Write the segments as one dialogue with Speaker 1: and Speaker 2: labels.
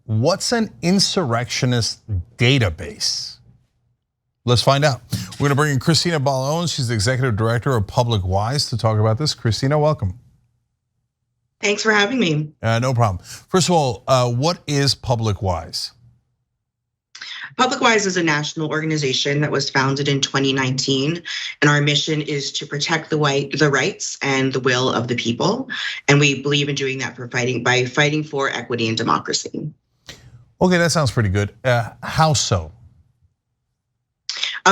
Speaker 1: what's an insurrectionist database? Let's find out. We're gonna bring in Christina Baal-Owens. She's the executive director of Public Wise to talk about this. Christina, welcome.
Speaker 2: Thanks for having me.
Speaker 1: No problem. First of all, what is Public Wise?
Speaker 2: Public Wise is a national organization that was founded in 2019, and our mission is to protect the rights and the will of the people. And we believe in doing that by fighting for equity and democracy.
Speaker 1: Okay, that sounds pretty good. How so?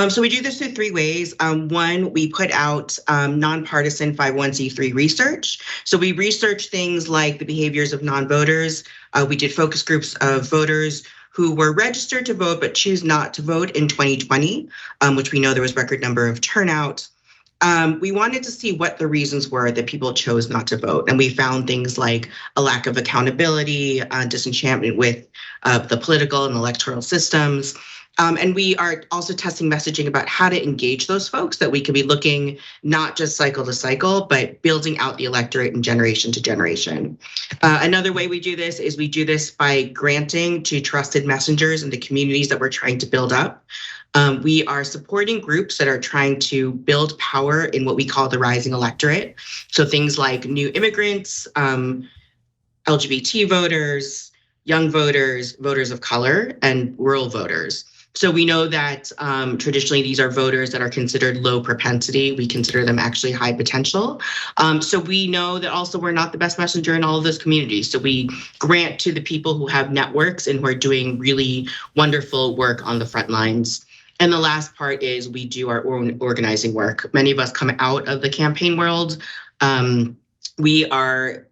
Speaker 2: So we do this through 3 ways. One, we put out nonpartisan 501c3 research. So we research things like the behaviors of non-voters. We did focus groups of voters who were registered to vote but choose not to vote in 2020, which we know there was record number of turnout. We wanted to see what the reasons were that people chose not to vote. And we found things like a lack of accountability, disenchantment with the political and electoral systems. And we are also testing messaging about how to engage those folks, that we can be looking not just cycle to cycle, but building out the electorate and generation to generation. Another way we do this is we do this by granting to trusted messengers in the communities that we're trying to build up. We are supporting groups that are trying to build power in what we call the rising electorate. So things like new immigrants, LGBT voters, young voters, voters of color, and rural voters. So we know that traditionally these are voters that are considered low propensity. We consider them actually high potential. So we know that also we're not the best messenger in all of those communities. So we grant to the people who have networks and who are doing really wonderful work on the front lines. And the last part is we do our own organizing work. Many of us come out of the campaign world. We are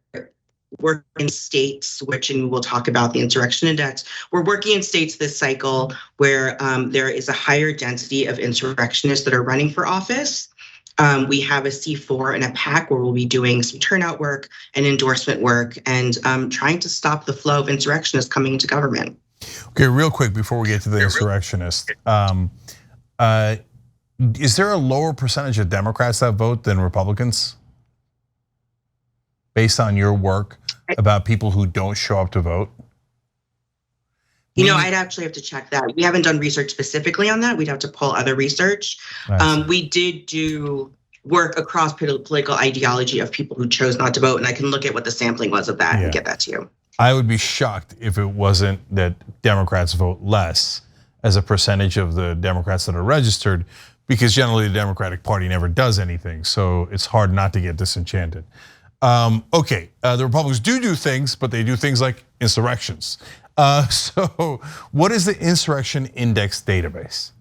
Speaker 2: working in states, which, and we'll talk about the Insurrection Index. We're working in states this cycle where there is a higher density of insurrectionists that are running for office. We have a C4 and a PAC where we'll be doing some turnout work and endorsement work and trying to stop the flow of insurrectionists coming into government.
Speaker 1: Okay, real quick before we get to the insurrectionist, is there a lower percentage of Democrats that vote than Republicans? Based on your work about people who don't show up to vote?
Speaker 2: You know, I'd actually have to check that. We haven't done research specifically on that. We'd have to pull other research. We did do work across political ideology of people who chose not to vote, and I can look at what the sampling was of that and get that to you.
Speaker 1: I would be shocked if it wasn't that Democrats vote less as a percentage of the Democrats that are registered, because generally the Democratic Party never does anything. So it's hard not to get disenchanted. Okay, the Republicans do things, but they do things like insurrections. So what is the Insurrection Index database?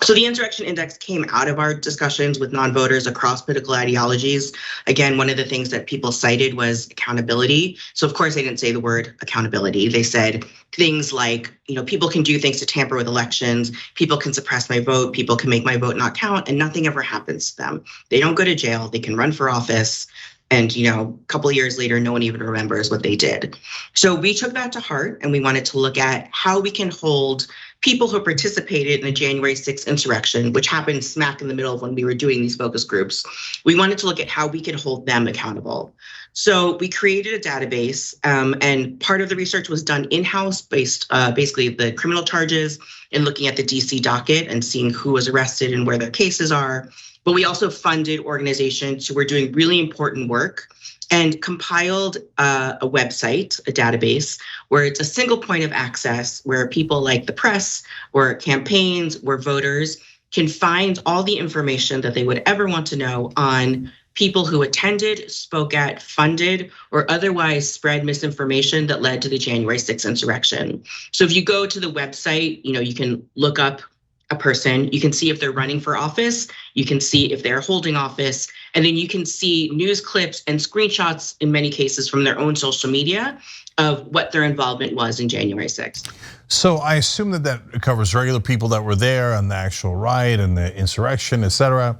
Speaker 2: So the Insurrection Index came out of our discussions with non-voters across political ideologies. Again, one of the things that people cited was accountability. So of course they didn't say the word accountability. They said things like, people can do things to tamper with elections, people can suppress my vote, people can make my vote not count, and nothing ever happens to them. They don't go to jail, they can run for office. And a couple of years later, no one even remembers what they did. So we took that to heart and we wanted to look at how we can hold people who participated in the January 6th insurrection, which happened smack in the middle of when we were doing these focus groups. We wanted to look at how we could hold them accountable. So we created a database, and part of the research was done in-house based basically the criminal charges and looking at the DC docket and seeing who was arrested and where their cases are. But we also funded organizations who were doing really important work and compiled a website, a database, where it's a single point of access where people like the press or campaigns, where voters can find all the information that they would ever want to know on people who attended, spoke at, funded, or otherwise spread misinformation that led to the January 6th insurrection. So if you go to the website, you can look up a person, you can see if they're running for office, you can see if they're holding office, and then you can see news clips and screenshots in many cases from their own social media of what their involvement was in January 6th.
Speaker 1: So I assume that covers regular people that were there on the actual riot and the insurrection, et cetera.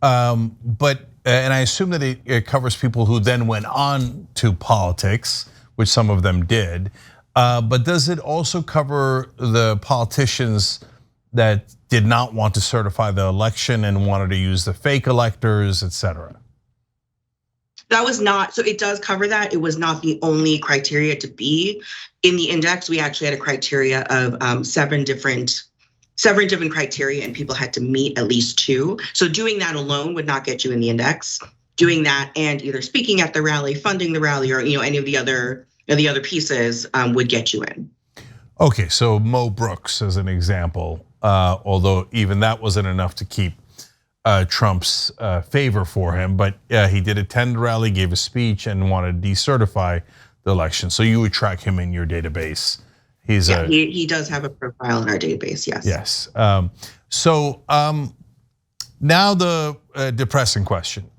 Speaker 1: And I assume that it covers people who then went on to politics, which some of them did. But does it also cover the politicians that did not want to certify the election and wanted to use the fake electors, et cetera?
Speaker 2: That was not, so it does cover that. It was not the only criteria to be in the index. We actually had a criteria of seven different criteria, and people had to meet at least two. So doing that alone would not get you in the index. Doing that and either speaking at the rally, funding the rally, or any of the other pieces would get you in.
Speaker 1: Okay, so Mo Brooks as an example, although even that wasn't enough to keep Trump's favor for him, but he did attend the rally, gave a speech, and wanted to decertify the election. So you would track him in your database.
Speaker 2: He does have a profile in our database, yes.
Speaker 1: Yes. Now the depressing question.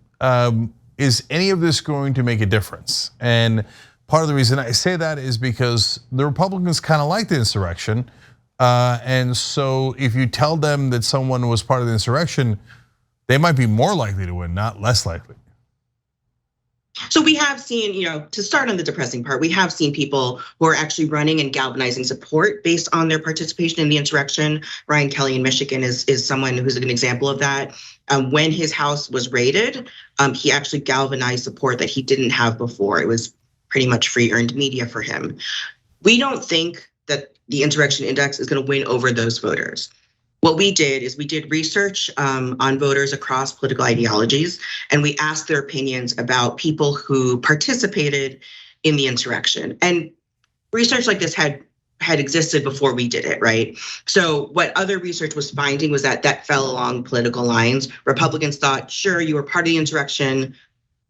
Speaker 1: Is any of this going to make a difference? And part of the reason I say that is because the Republicans kind of like the insurrection. And so if you tell them that someone was part of the insurrection, they might be more likely to win, not less likely.
Speaker 2: So we have seen, to start on the depressing part, we have seen people who are actually running and galvanizing support based on their participation in the insurrection. Ryan Kelly in Michigan is someone who's an example of that. When his house was raided, he actually galvanized support that he didn't have before. It was pretty much free earned media for him. We don't think that the insurrection index is going to win over those voters. What we did is we did research on voters across political ideologies, and we asked their opinions about people who participated in the insurrection. And research like this had existed before we did it, right? So what other research was finding was that fell along political lines. Republicans thought, sure, you were part of the insurrection,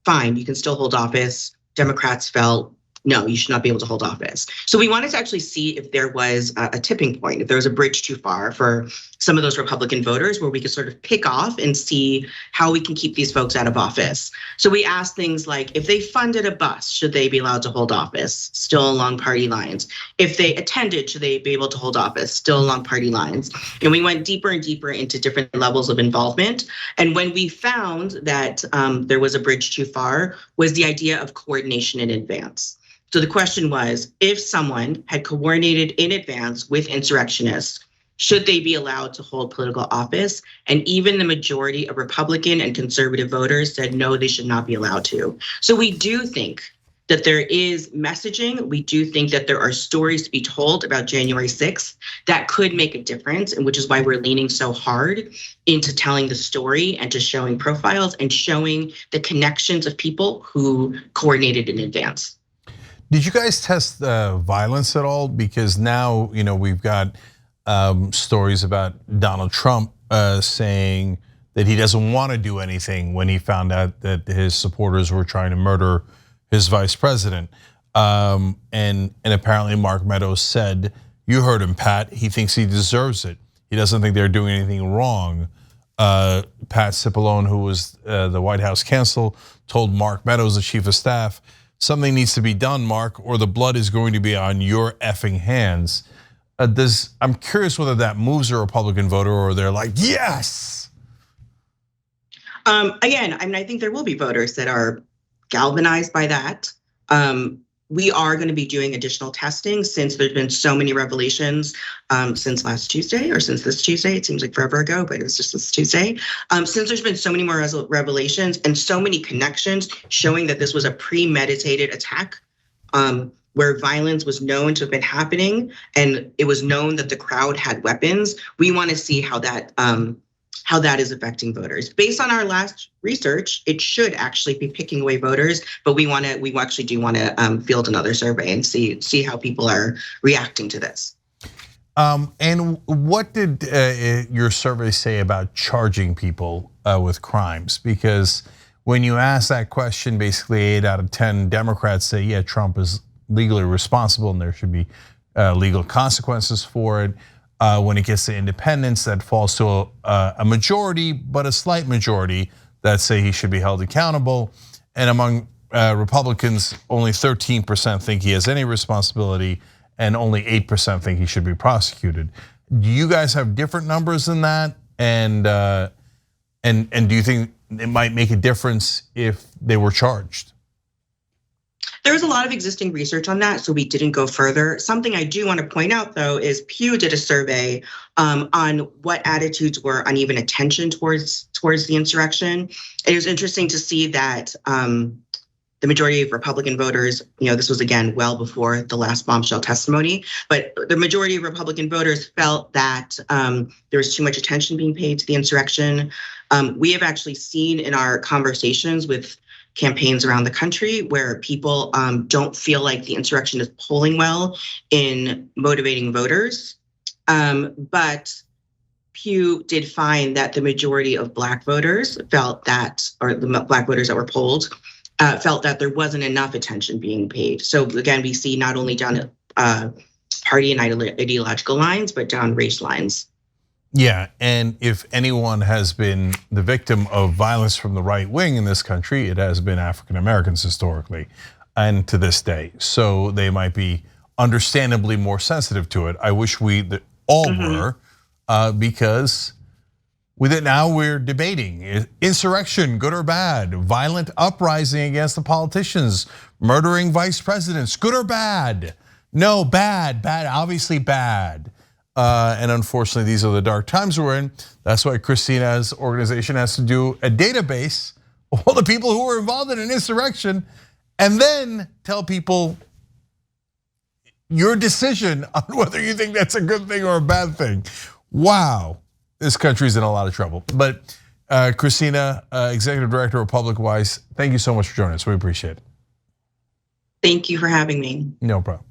Speaker 2: fine, you can still hold office. Democrats felt, no, you should not be able to hold office. So we wanted to actually see if there was a tipping point, if there was a bridge too far for some of those Republican voters where we could sort of pick off and see how we can keep these folks out of office. So we asked things like, if they funded a bus, should they be allowed to hold office? Still along party lines. If they attended, should they be able to hold office? Still along party lines. And we went deeper and deeper into different levels of involvement. And when we found that there was a bridge too far, was the idea of coordination in advance. So the question was, if someone had coordinated in advance with insurrectionists, should they be allowed to hold political office? And even the majority of Republican and conservative voters said, no, they should not be allowed to. So we do think that there is messaging. We do think that there are stories to be told about January 6th that could make a difference, and which is why we're leaning so hard into telling the story and to showing profiles and showing the connections of people who coordinated in advance.
Speaker 1: Did you guys test violence at all? Because now, we've got stories about Donald Trump saying that he doesn't want to do anything when he found out that his supporters were trying to murder his vice president. And apparently Mark Meadows said, you heard him, Pat, he thinks he deserves it. He doesn't think they're doing anything wrong. Pat Cipollone, who was the White House counsel, told Mark Meadows, the chief of staff, something needs to be done, Mark, or the blood is going to be on your effing hands. I'm curious whether that moves a Republican voter or they're like, yes.
Speaker 2: Again, I think there will be voters that are galvanized by that. We are going to be doing additional testing since there's been so many revelations since last Tuesday, or since this Tuesday. It seems like forever ago, but it was just this Tuesday. Since there's been so many more revelations and so many connections showing that this was a premeditated attack, where violence was known to have been happening and it was known that the crowd had weapons, we want to see how that is affecting voters. Based on our last research, it should actually be picking away voters, but we actually do want to field another survey and see how people are reacting to this.
Speaker 1: And what did your survey say about charging people with crimes? Because when you ask that question, basically 8 out of 10 Democrats say, yeah, Trump is legally responsible and there should be legal consequences for it. When it gets to independents, that falls to a majority, but a slight majority that say he should be held accountable. And among Republicans, only 13% think he has any responsibility, and only 8% think he should be prosecuted. Do you guys have different numbers than that? And do you think it might make a difference if they were charged?
Speaker 2: There's a lot of existing research on that, so we didn't go further. Something I do want to point out, though, is Pew did a survey on what attitudes were on even attention towards the insurrection. It was interesting to see that the majority of Republican voters, this was again well before the last bombshell testimony, but the majority of Republican voters felt that there was too much attention being paid to the insurrection. We have actually seen in our conversations with campaigns around the country where people don't feel like the insurrection is polling well in motivating voters. But Pew did find that the majority of Black voters felt that, or the Black voters that were polled, felt that there wasn't enough attention being paid. So again, we see not only down party and ideological lines, but down race lines.
Speaker 1: Yeah, and if anyone has been the victim of violence from the right wing in this country, it has been African Americans historically and to this day. So they might be understandably more sensitive to it. I wish we all were, because with it now we're debating insurrection, good or bad, violent uprising against the politicians, murdering vice presidents, good or bad? No, bad, obviously bad. And unfortunately, these are the dark times we're in. That's why Christina's organization has to do a database of all the people who were involved in an insurrection and then tell people your decision on whether you think that's a good thing or a bad thing. Wow, this country's in a lot of trouble. But Christina, Executive Director of Public Wise, thank you so much for joining us. We appreciate it.
Speaker 2: Thank you for having me.
Speaker 1: No problem.